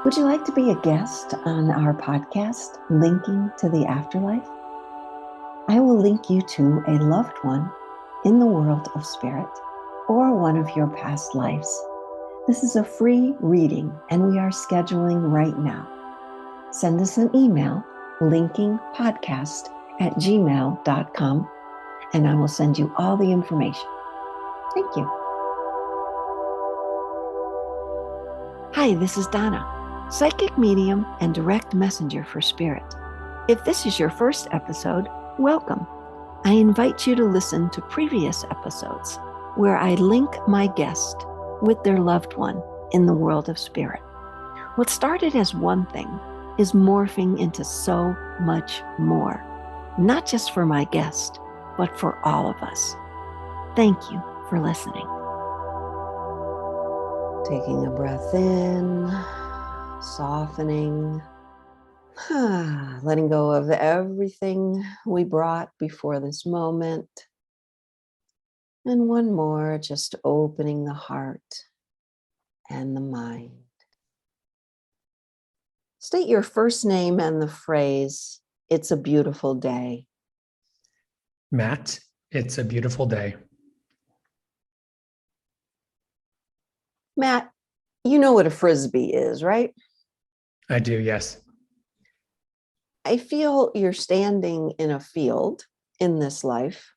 Would you like to be a guest on our podcast, Linking to the Afterlife? I will link you to a loved one in the world of spirit or one of your past lives. This is a free reading, and we are scheduling right now. Send us an email, linkingpodcast@gmail.com, and I will send you all the information. Thank you. Hi, this is Donna, psychic medium and direct messenger for spirit. If this is your first episode, welcome. I invite you to listen to previous episodes where I link my guest with their loved one in the world of spirit. What started as one thing is morphing into so much more, not just for my guest, but for all of us. Thank you for listening. Taking a breath in, softening, letting go of everything we brought before this moment. And one more, just opening the heart and the mind. State your first name and the phrase, "It's a beautiful day." Matt, it's a beautiful day. Matt, you know what a frisbee is, right? I do, yes. I feel you're standing in a field in this life,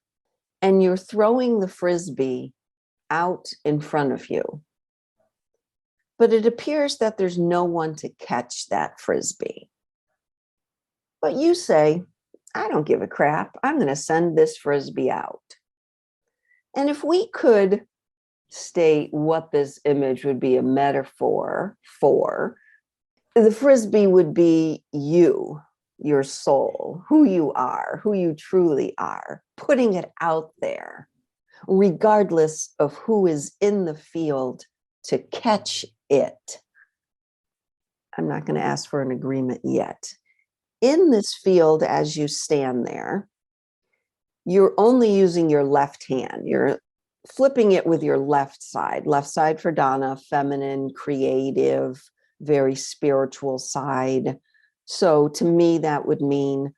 and you're throwing the frisbee out in front of you. But it appears that there's no one to catch that frisbee. But you say, I don't give a crap. I'm going to send this frisbee out. And if we could state what this image would be a metaphor for, the frisbee would be you, your soul, who you are, who you truly are, putting it out there, regardless of who is in the field to catch it. I'm not going to ask for an agreement yet. In this field, as you stand there, you're only using your left hand. You're flipping it with your left side for Donna, feminine, creative, very spiritual side. So to me, that would mean,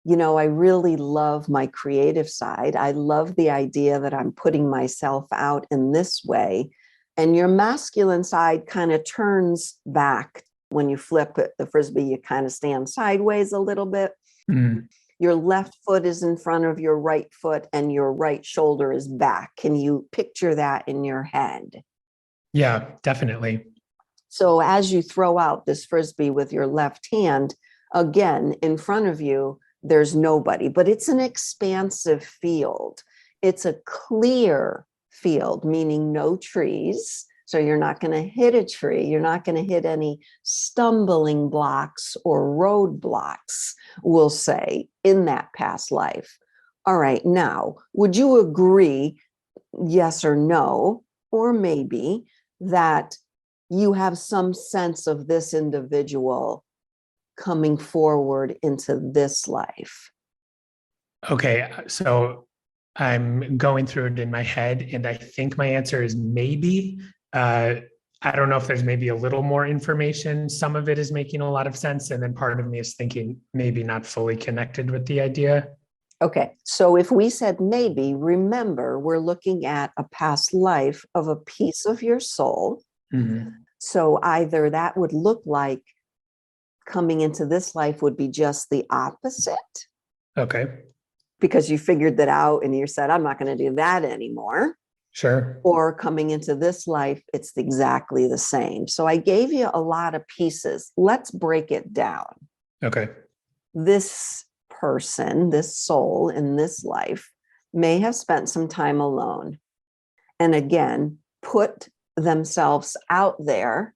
I really love my creative side. I love the idea that I'm putting myself out in this way. And your masculine side kind of turns back. When you flip it, the frisbee, you kind of stand sideways a little bit. Mm. Your left foot is in front of your right foot and your right shoulder is back. Can you picture that in your head? Yeah, definitely. So as you throw out this frisbee with your left hand, again, in front of you, there's nobody, but it's an expansive field. It's a clear field, meaning no trees. So you're not going to hit a tree. You're not going to hit any stumbling blocks or roadblocks, we'll say, in that past life. All right, now, would you agree, yes or no, or maybe, that you have some sense of this individual coming forward into this life? Okay, so I'm going through it in my head, and I think my answer is maybe. I don't know if there's maybe a little more information. Some of it is making a lot of sense, and then part of me is thinking maybe not fully connected with the idea. Okay, so if we said maybe, remember, we're looking at a past life of a piece of your soul. Mm-hmm. So either that would look like coming into this life would be just the opposite. Okay. Because you figured that out and you said, I'm not going to do that anymore. Sure. Or coming into this life, it's exactly the same. So I gave you a lot of pieces. Let's break it down. Okay. This person, this soul in this life may have spent some time alone. And again, put themselves out there,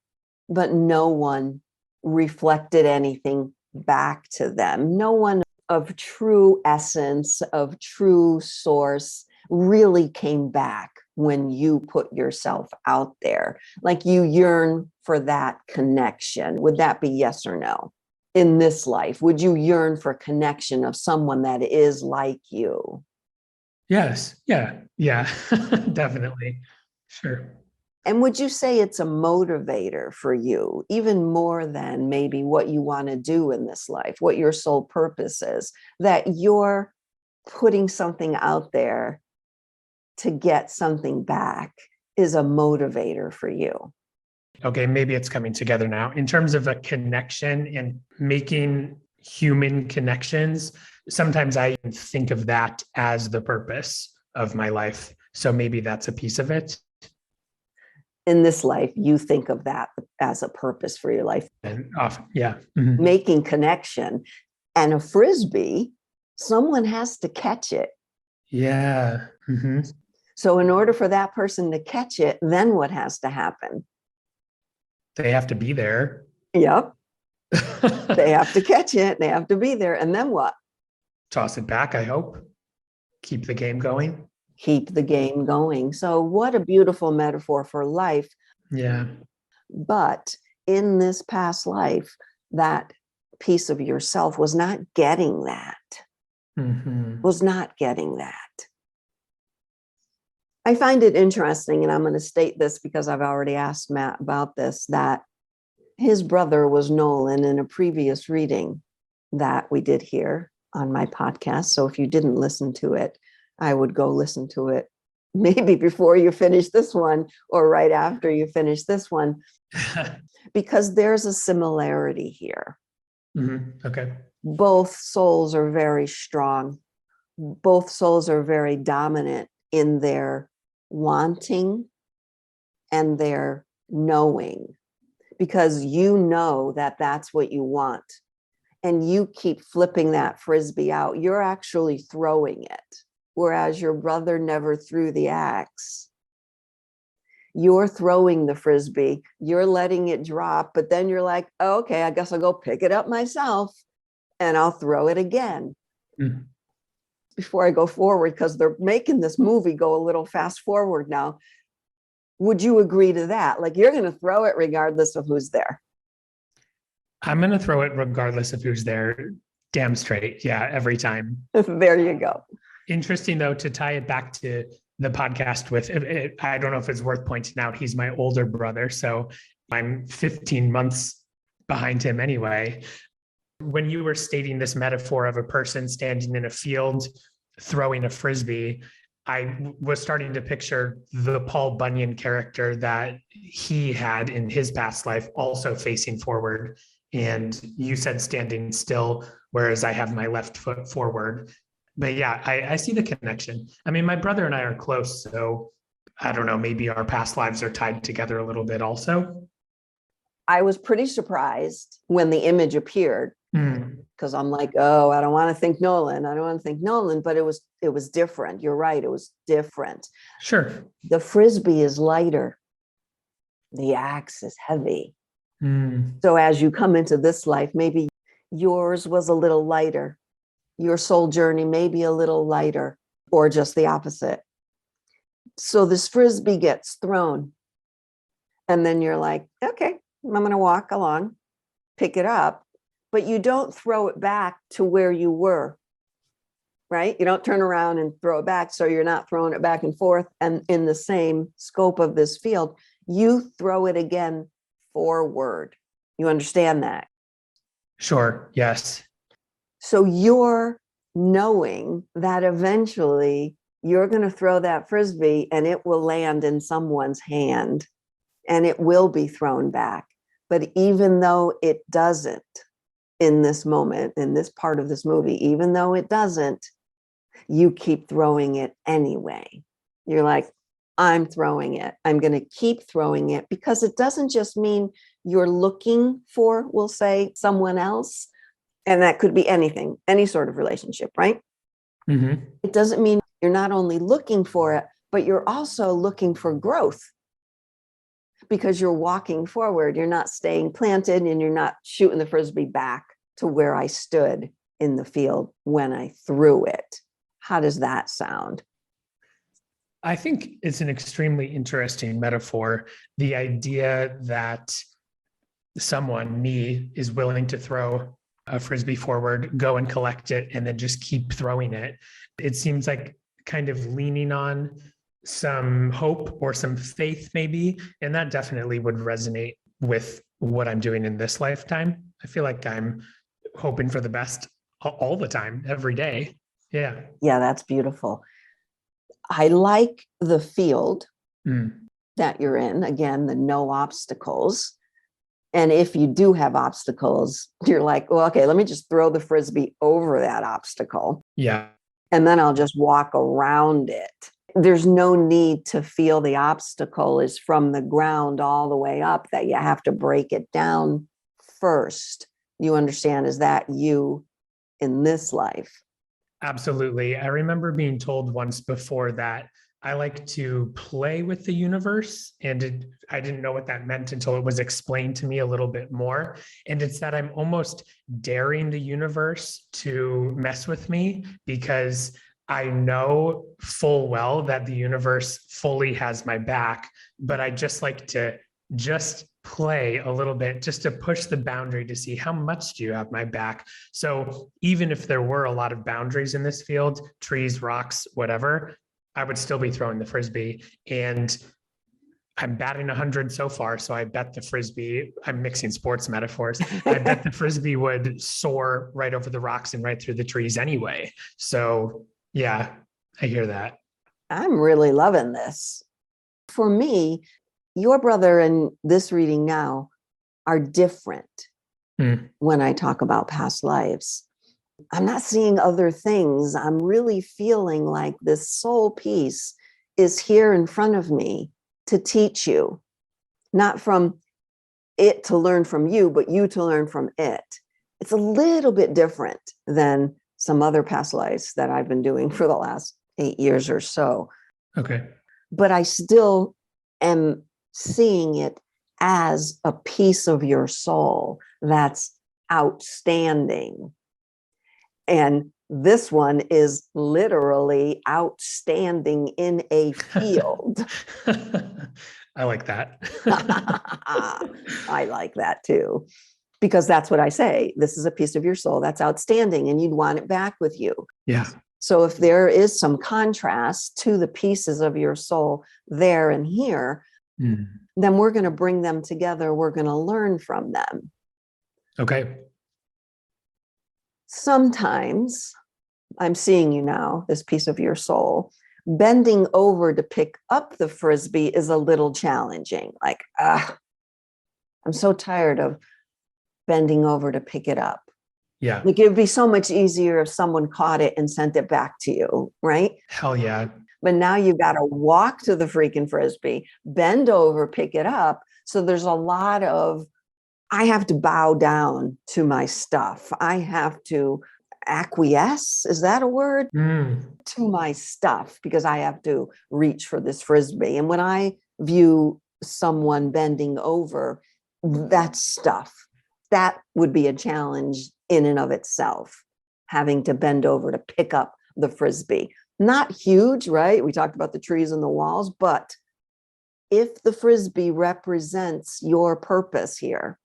but no one reflected anything back to them. No one of true essence, of true source, really came back when you put yourself out there. Like you yearn for that connection. Would that be yes or no? In this life, would you yearn for connection of someone that is like you? Yes. Yeah. Yeah. Definitely. Sure. And would you say it's a motivator for you, even more than maybe what you want to do in this life, what your sole purpose is, that you're putting something out there to get something back is a motivator for you? Okay, maybe it's coming together now. In terms of a connection and making human connections, sometimes I think of that as the purpose of my life. So maybe that's a piece of it. In this life, you think of that as a purpose for your life. And often, yeah. Mhm. Making connection. And a Frisbee, someone has to catch it. Yeah. Mhm. So in order for that person to catch it, then what has to happen? They have to be there. Yep. They have to catch it. They have to be there. And then what? Toss it back, I hope. Keep the game going. Keep the game going. So what a beautiful metaphor for life. Yeah. But in this past life, that piece of yourself was not getting that, Mhm. was not getting that. I find it interesting, and I'm going to state this because I've already asked Matt about this, that his brother was Nolan in a previous reading that we did here on my podcast. So if you didn't listen to it, I would go listen to it maybe before you finish this one or right after you finish this one, because there's a similarity here. Mhm. Okay. Both souls are very strong. Both souls are very dominant in their wanting and their knowing, because you know that that's what you want. And you keep flipping that Frisbee out. You're actually throwing it, whereas your brother never threw the axe. You're throwing the Frisbee, you're letting it drop, but then you're like, oh, okay, I guess I'll go pick it up myself and I'll throw it again. Mhm. Before I go forward, because they're making this movie go a little fast forward now, would you agree to that? Like, you're going to throw it regardless of who's there. I'm going to throw it regardless of who's there. Damn straight. Yeah, every time. There you go. Interesting, though, to tie it back to the podcast with, I don't know if it's worth pointing out, he's my older brother. So I'm 15 months behind him anyway. When you were stating this metaphor of a person standing in a field, throwing a Frisbee, I was starting to picture the Paul Bunyan character that he had in his past life, also facing forward. And you said standing still, whereas I have my left foot forward. But yeah, I see the connection. I mean, my brother and I are close, so I don't know, maybe our past lives are tied together a little bit also. I was pretty surprised when the image appeared, because I'm like, oh, I don't want to think Nolan. I don't want to think Nolan, but it was different. You're right. It was different. Sure. The Frisbee is lighter. The axe is heavy. So as you come into this life, maybe yours was a little lighter. Your soul journey may be a little lighter, or just the opposite. So this Frisbee gets thrown. And then you're like, okay, I'm going to walk along, pick it up, but you don't throw it back to where you were, right? You don't turn around and throw it back. So you're not throwing it back and forth. And in the same scope of this field, you throw it again forward. You understand that? Sure. Yes. So you're knowing that eventually you're going to throw that Frisbee and it will land in someone's hand and it will be thrown back. But even though it doesn't in this moment, in this part of this movie, even though it doesn't, you keep throwing it anyway. You're like, I'm throwing it. I'm going to keep throwing it, because it doesn't just mean you're looking for, we'll say, someone else. And that could be anything, any sort of relationship, right? Mm-hmm. It doesn't mean you're not only looking for it, but you're also looking for growth, because you're walking forward. You're not staying planted and you're not shooting the Frisbee back to where I stood in the field when I threw it. How does that sound? I think it's an extremely interesting metaphor. The idea that someone, me, is willing to throw a Frisbee forward, go and collect it, and then just keep throwing it. It seems like kind of leaning on some hope or some faith, maybe. And that definitely would resonate with what I'm doing in this lifetime. I feel like I'm hoping for the best all the time, every day. Yeah. Yeah, that's beautiful. I like the field that you're in. Again, the no obstacles. And if you do have obstacles, you're like, well, okay, let me just throw the Frisbee over that obstacle. Yeah. And then I'll just walk around it. There's no need to feel the obstacle is from the ground all the way up, that you have to break it down first. You understand, is that you in this life? Absolutely. I remember being told once before that I like to play with the universe. And I didn't know what that meant until it was explained to me a little bit more. And it's that I'm almost daring the universe to mess with me, because I know full well that the universe fully has my back, but I just like to just play a little bit, just to push the boundary to see how much do you have my back. So even if there were a lot of boundaries in this field, trees, rocks, whatever, I would still be throwing the Frisbee. And I'm batting 100 so far. So I bet the Frisbee, I'm mixing sports metaphors. I bet the Frisbee would soar right over the rocks and right through the trees anyway. So yeah, I hear that. I'm really loving this. For me, your brother and this reading now are different when I talk about past lives. I'm not seeing other things. I'm really feeling like this soul piece is here in front of me to teach you, not from it to learn from you, but you to learn from it. It's a little bit different than some other past lives that I've been doing for the last 8 years or so. Okay. But I still am seeing it as a piece of your soul that's outstanding. And this one is literally outstanding in a field. I like that. I like that too, because that's what I say. This is a piece of your soul that's outstanding, and you'd want it back with you. Yeah. So if there is some contrast to the pieces of your soul there and here, then we're going to bring them together. We're going to learn from them. Okay. Sometimes I'm seeing you now, this piece of your soul, bending over to pick up the Frisbee is a little challenging. Like, I'm so tired of bending over to pick it up. Yeah. Like, it would be so much easier if someone caught it and sent it back to you, right? Hell yeah. But now you've got to walk to the freaking Frisbee, bend over, pick it up. So there's a lot of, I have to bow down to my stuff. I have to acquiesce. Is that a word? To my stuff, because I have to reach for this Frisbee. And when I view someone bending over, that's stuff. That would be a challenge in and of itself, having to bend over to pick up the Frisbee. Not huge, right? We talked about the trees and the walls, but if the Frisbee represents your purpose here,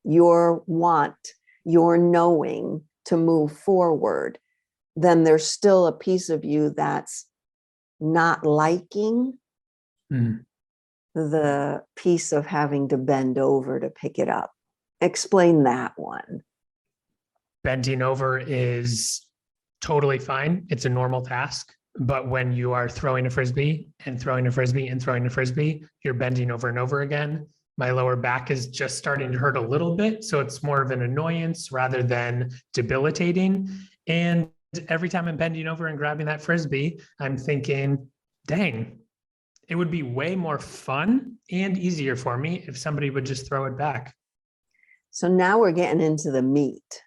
your want, your knowing to move forward, then there's still a piece of you that's not liking the piece of having to bend over to pick it up. Explain that one. Bending over is totally fine. It's a normal task. But when you are throwing a Frisbee and throwing a Frisbee and throwing a Frisbee, you're bending over and over again. My lower back is just starting to hurt a little bit. So it's more of an annoyance rather than debilitating. And every time I'm bending over and grabbing that Frisbee, I'm thinking, dang, it would be way more fun and easier for me if somebody would just throw it back. So now we're getting into the meat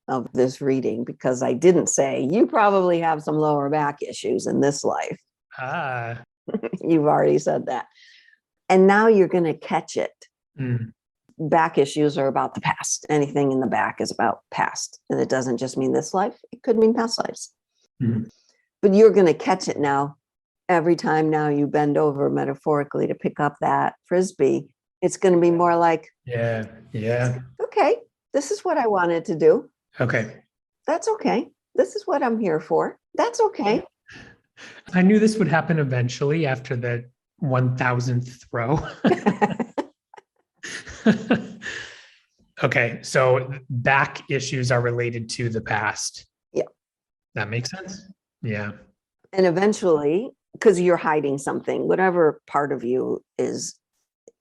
of this reading, because I didn't say you probably have some lower back issues in this life. You've already said that. And now you're going to catch it. Back issues are about the past. Anything in the back is about past. And it doesn't just mean this life. It could mean past lives. But you're going to catch it now. Every time now you bend over metaphorically to pick up that Frisbee, it's going to be more like, yeah. Okay, this is what I wanted to do. Okay. That's okay. This is what I'm here for. That's okay. I knew this would happen eventually after the 1000th throw. Okay, so back issues are related to the past. Yeah. That makes sense. Yeah. And eventually, because you're hiding something, whatever part of you is,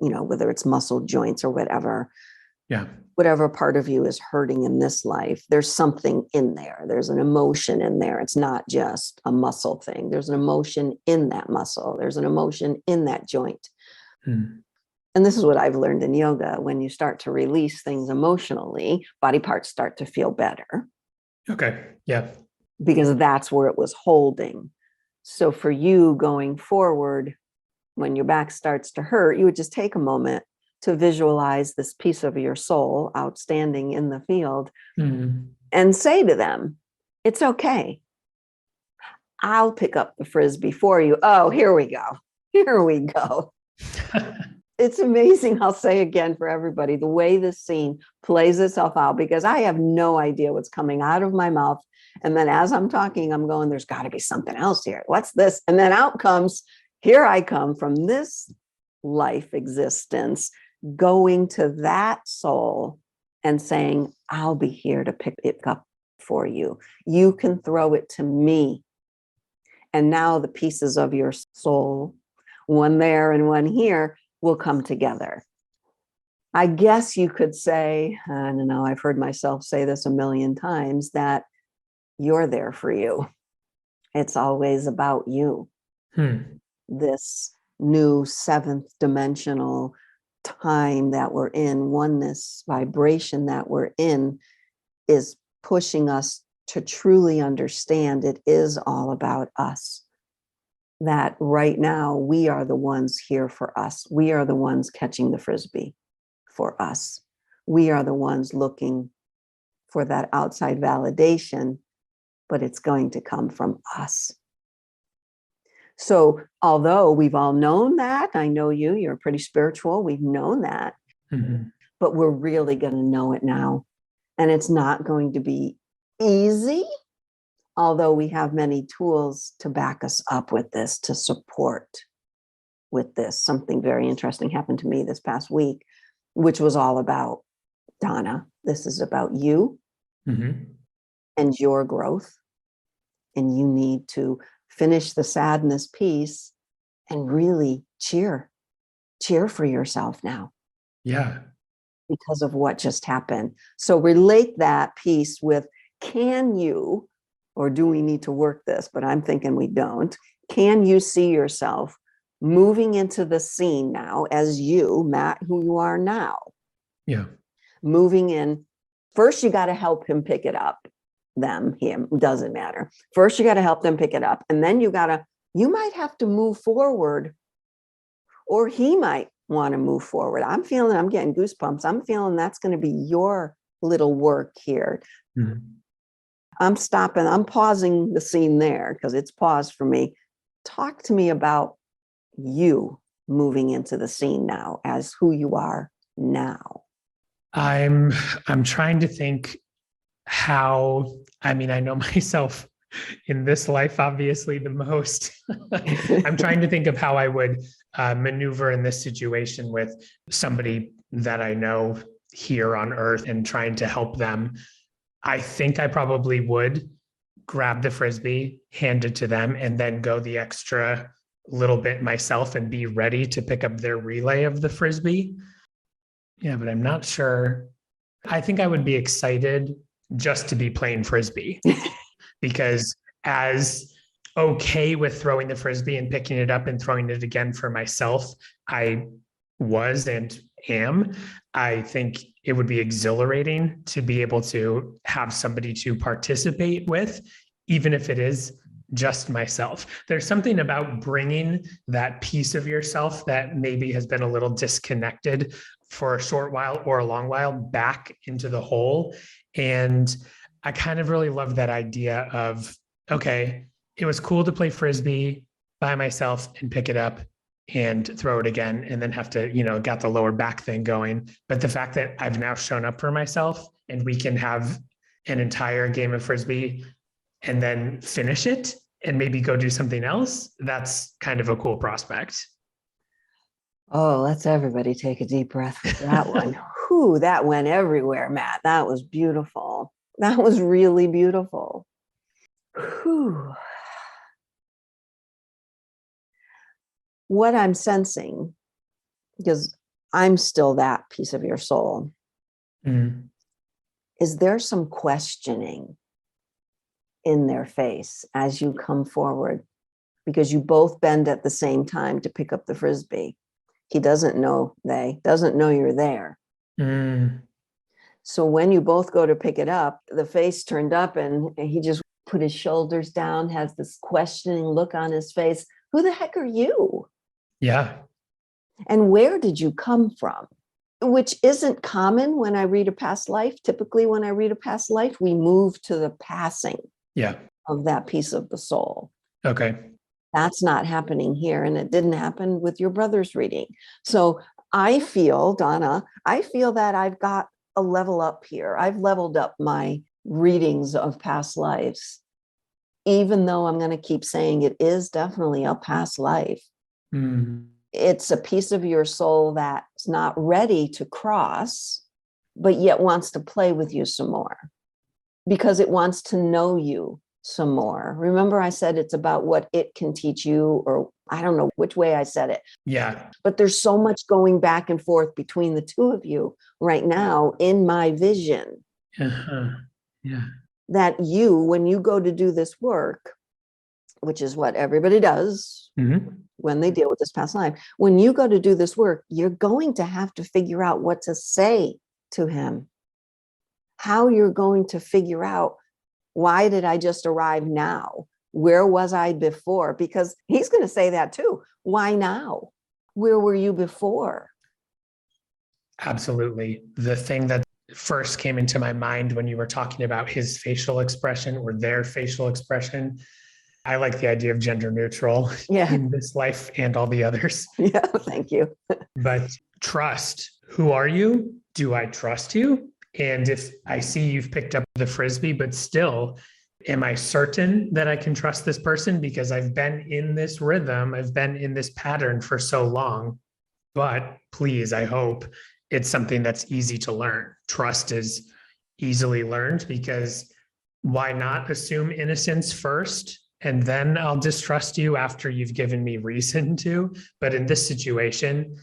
whether it's muscle joints or whatever, Yeah. whatever part of you is hurting in this life, there's something in there. There's an emotion in there. It's not just a muscle thing. There's an emotion in that muscle. There's an emotion in that joint. Hmm. And this is what I've learned in yoga. When you start to release things emotionally, body parts start to feel better. Okay. Yeah. Because that's where it was holding. So for you going forward, when your back starts to hurt, you would just take a moment to visualize this piece of your soul outstanding in the field and say to them, it's okay. I'll pick up the frisbee for you. Oh, here we go. Here we go. It's amazing. I'll say again for everybody, the way this scene plays itself out, because I have no idea what's coming out of my mouth. And then as I'm talking, I'm going, there's got to be something else here. What's this? And then out comes, here I come from this life existence, going to that soul and saying, I'll be here to pick it up for you. You can throw it to me. And now the pieces of your soul, one there and one here, will come together. I guess you could say, I don't know, I've heard myself say this a million times, that you're there for you. It's always about you. This new 7th dimensional time that we're in, oneness vibration that we're in, is pushing us to truly understand it is all about us. That right now we are the ones here for us. We are the ones catching the frisbee for us. We are the ones looking for that outside validation, but it's going to come from us. So although we've all known that, I know you're pretty spiritual, we've known that, but we're really going to know it now. And it's not going to be easy, although we have many tools to back us up with this, to support with this. Something very interesting happened to me this past week, which was all about Donna. This is about you and your growth. And you need to finish the sadness piece and really cheer for yourself now. Yeah. Because of what just happened. So relate that piece with, can you, or do we need to work this? But I'm thinking we don't. Can you see yourself moving into the scene now as you, Matt, who you are now? Yeah. Moving in. First, you got to help him pick it up. Them, him, doesn't matter. First, you got to help them pick it up. And then you might have to move forward, or he might want to move forward. I'm getting goosebumps. I'm feeling that's going to be your little work here. I'm pausing the scene there because it's paused for me. Talk to me about you moving into the scene now as who you are now. I'm trying to think how, I know myself in this life, obviously the most. I'm trying to think of how I would maneuver in this situation with somebody that I know here on Earth and trying to help them. I think I probably would grab the frisbee, hand it to them, and then go the extra little bit myself and be ready to pick up their relay of the frisbee. Yeah, but I'm not sure. I think I would be excited just to be playing frisbee because as okay with throwing the frisbee and picking it up and throwing it again for myself, I was and am. I think it would be exhilarating to be able to have somebody to participate with, even if it is just myself. There's something about bringing that piece of yourself that maybe has been a little disconnected for a short while or a long while back into the whole. And I kind of really love that idea of, okay, it was cool to play frisbee by myself and pick it up and throw it again and then have to, got the lower back thing going. But the fact that I've now shown up for myself and we can have an entire game of frisbee and then finish it and maybe go do something else, that's kind of a cool prospect. Oh, let's everybody take a deep breath with that one. Whew, that went everywhere, Matt. That was beautiful. That was really beautiful. Whew. What I'm sensing, because I'm still that piece of your soul, is there some questioning in their face as you come forward, because you both bend at the same time to pick up the Frisbee. He doesn't know you're there. So when you both go to pick it up, the face turned up and he just put his shoulders down, has this questioning look on his face. Who the heck are you? Yeah. And where did you come from? Which isn't common when I read a past life. Typically, when I read a past life, we move to the passing of that piece of the soul. Okay. That's not happening here. And it didn't happen with your brother's reading. So I feel, Donna, that I've got a level up here. I've leveled up my readings of past lives, even though I'm going to keep saying it is definitely a past life. It's a piece of your soul that's not ready to cross, but yet wants to play with you some more because it wants to know you some more. Remember, I said it's about what it can teach you, or I don't know which way I said it. Yeah. But there's so much going back and forth between the two of you right now in my vision. Yeah. That you, when you go to do this work, which is what everybody does when they deal with this past life, when you go to do this work, you're going to have to figure out what to say to him, how you're going to figure out, why did I just arrive now? Where was I before? Because he's going to say that too. Why now? Where were you before? Absolutely. The thing that first came into my mind when you were talking about his facial expression or their facial expression, I like the idea of gender neutral in this life and all the others. Yeah, thank you. But trust. Who are you? Do I trust you? And if I see you've picked up the Frisbee, but still, am I certain that I can trust this person? Because I've been in this rhythm, I've been in this pattern for so long. But please, I hope it's something that's easy to learn. Trust is easily learned, because why not assume innocence first? And then I'll distrust you after you've given me reason to. But in this situation,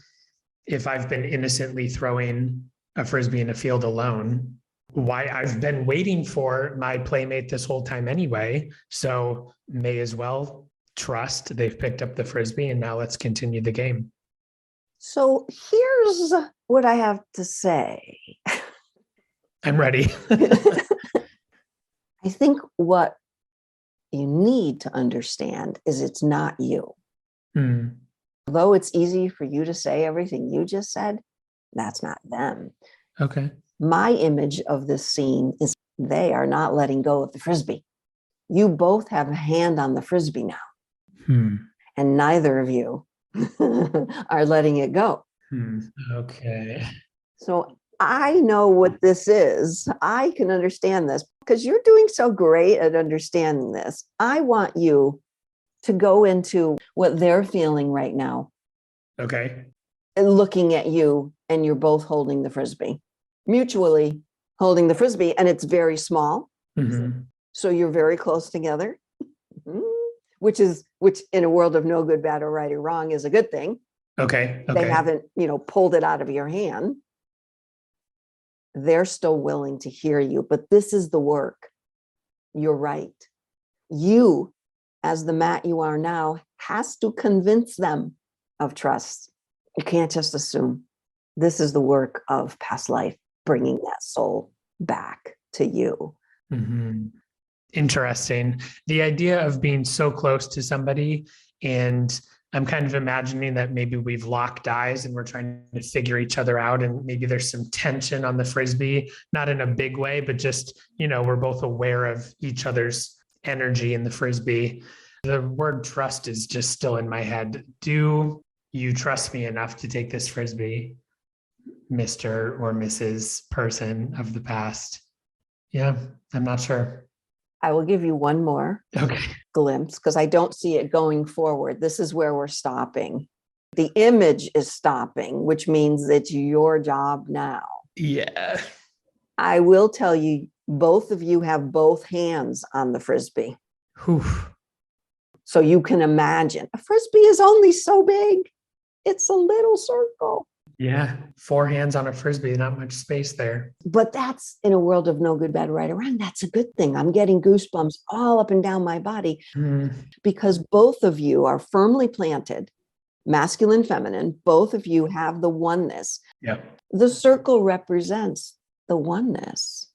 if I've been innocently throwing a Frisbee in a field alone, why I've been waiting for my playmate this whole time anyway. So may as well trust they've picked up the Frisbee, and now let's continue the game. So here's what I have to say. I'm ready. I think what you need to understand is it's not you. Although it's easy for you to say everything you just said, that's not them. Okay. My image of this scene is they are not letting go of the Frisbee. You both have a hand on the Frisbee now. And neither of you are letting it go. Okay. So I know what this is. I can understand this because you're doing so great at understanding this. I want you to go into what they're feeling right now. Okay. Looking at you, and you're both holding the Frisbee, mutually holding the Frisbee, and it's very small. So you're very close together, which in a world of no good, bad, or right or wrong is a good thing. Okay. They haven't, pulled it out of your hand. They're still willing to hear you, but this is the work. You're right. You, as the Matt you are now, has to convince them of trust. You can't just assume. This is the work of past life, bringing that soul back to you. Interesting. The idea of being so close to somebody, and I'm kind of imagining that maybe we've locked eyes and we're trying to figure each other out, and maybe there's some tension on the Frisbee, not in a big way, but just, we're both aware of each other's energy in the Frisbee. The word trust is just still in my head. Do you trust me enough to take this Frisbee, Mr. or Mrs. person of the past? Yeah, I'm not sure. I will give you one more Okay. glimpse because I don't see it going forward. This is where we're stopping. The image is stopping, which means it's your job now. Yeah. I will tell you, both of you have both hands on the Frisbee. Whew. So you can imagine a Frisbee is only so big. It's a little circle. Yeah. 4 hands on a Frisbee, not much space there. But that's in a world of no good, bad, right, or wrong. That's a good thing. I'm getting goosebumps all up and down my body because both of you are firmly planted, masculine, feminine. Both of you have the oneness. Yeah. The circle represents the oneness.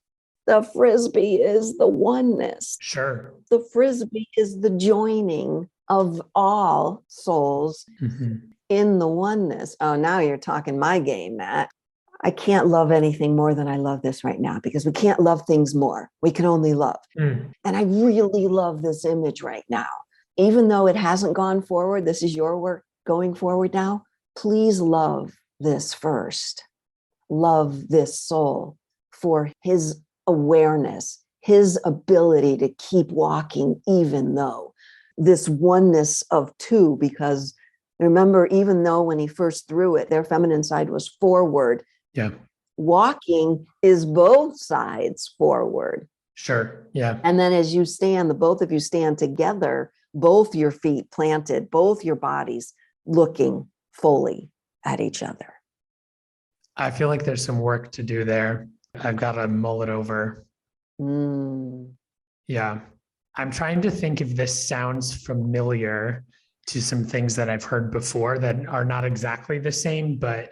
The Frisbee is the oneness. Sure. The Frisbee is the joining of all souls in the oneness. Oh, now you're talking my game, Matt. I can't love anything more than I love this right now because we can't love things more. We can only love. And I really love this image right now. Even though it hasn't gone forward, this is your work going forward now. Please love this first. Love this soul for his awareness, his ability to keep walking, even though this oneness of two, because remember, even though when he first threw it, their feminine side was forward. Yeah. Walking is both sides forward. Sure. Yeah. And then as you stand, the both of you stand together, both your feet planted, both your bodies looking fully at each other. I feel like there's some work to do there. I've got to mull it over. Yeah. I'm trying to think if this sounds familiar to some things that I've heard before that are not exactly the same, but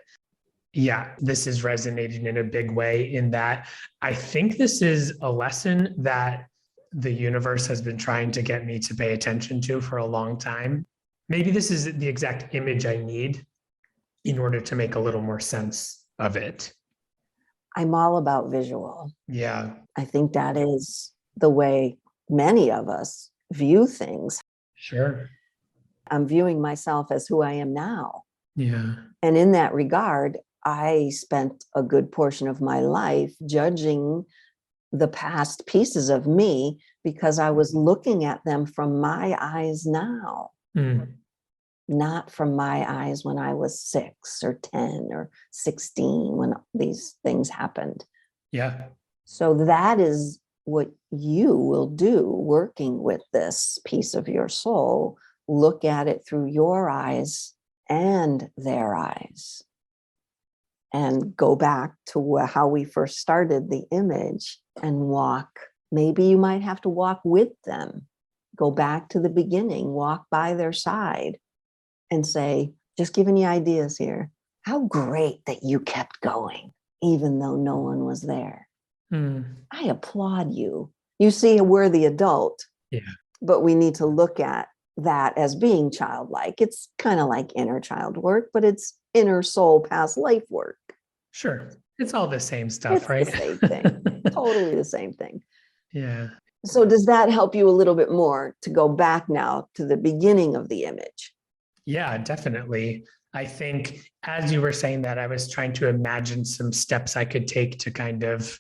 yeah, this is resonating in a big way in that I think this is a lesson that the universe has been trying to get me to pay attention to for a long time. Maybe this is the exact image I need in order to make a little more sense of it. I'm all about visual. Yeah. I think that is the way many of us view things. Sure. I'm viewing myself as who I am now. Yeah. And in that regard, I spent a good portion of my life judging the past pieces of me because I was looking at them from my eyes now, not from my eyes when I was 6 or 10 or 16 when these things happened. Yeah. So that is what you will do working with this piece of your soul. Look at it through your eyes and their eyes. And go back to how we first started the image and walk. Maybe you might have to walk with them. Go back to the beginning, walk by their side and say, just giving you ideas here. How great that you kept going, even though no one was there. I applaud you. You see, we're the adult, but we need to look at that as being childlike. It's kind of like inner child work, but it's inner soul past life work. Sure. It's all the same stuff, It's right? the same thing. Totally the same thing. Yeah. So does that help you a little bit more to go back now to the beginning of the image? Yeah, definitely. I think as you were saying that, I was trying to imagine some steps I could take to kind of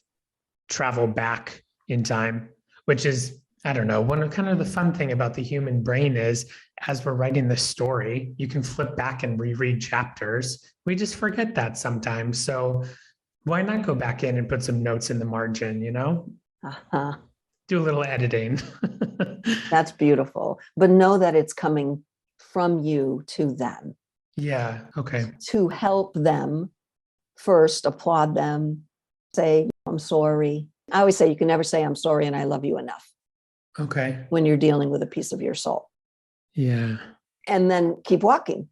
travel back in time, which is, I don't know, one of kind of the fun thing about the human brain is as we're writing the story, you can flip back and reread chapters. We just forget that sometimes. So why not go back in and put some notes in the margin, you know? Do a little editing. That's beautiful. But know that it's coming from you to them. Yeah. Okay. To help them first, applaud them, say, I'm sorry. I always say you can never say I'm sorry and I love you enough. Okay. When you're dealing with a piece of your soul. Yeah. And then keep walking.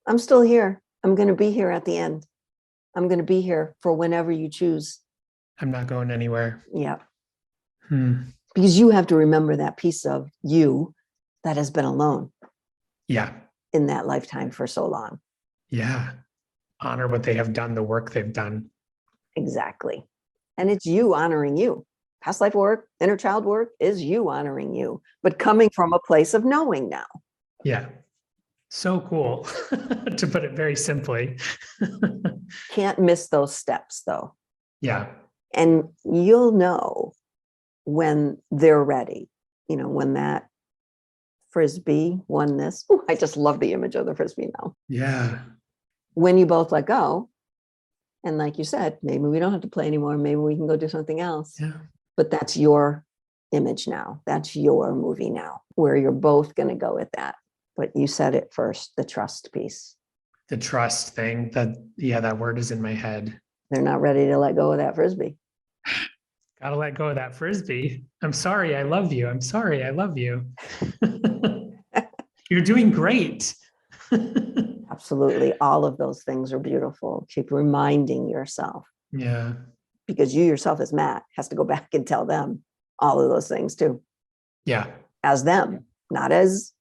I'm still here. I'm going to be here at the end. I'm going to be here for whenever you choose. I'm not going anywhere. Yeah. Because you have to remember that piece of you that has been alone. Yeah. In that lifetime for so long. Yeah. Honor what they have done, the work they've done. Exactly. And it's you honoring you. Past life work, inner child work is you honoring you, but coming from a place of knowing now. Yeah. So cool, to put it very simply. Can't miss those steps though. Yeah. And you'll know when they're ready. when that frisbee, oneness, ooh, I just love the image of the frisbee now. Yeah. When you both let go, and like you said, maybe we don't have to play anymore. Maybe we can go do something else. Yeah. But that's your image now. That's your movie now, where you're both going to go with that. But you said it first, the trust piece. The trust thing, that word is in my head. They're not ready to let go of that frisbee. Gotta let go of that frisbee. I'm sorry, I love you. I'm sorry, I love you. You're doing great. Absolutely. All of those things are beautiful. Keep reminding yourself. Yeah. Because you yourself as Matt has to go back and tell them all of those things too. Yeah. As them, not as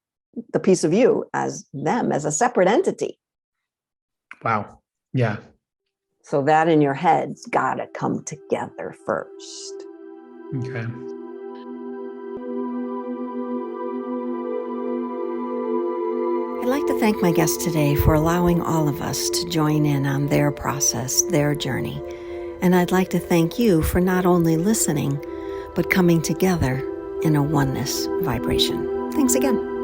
the piece of you, as them, as a separate entity. Wow. Yeah. So that in your head's got to come together first. Okay. I'd like to thank my guest today for allowing all of us to join in on their process, their journey. And I'd like to thank you for not only listening, but coming together in a oneness vibration. Thanks again.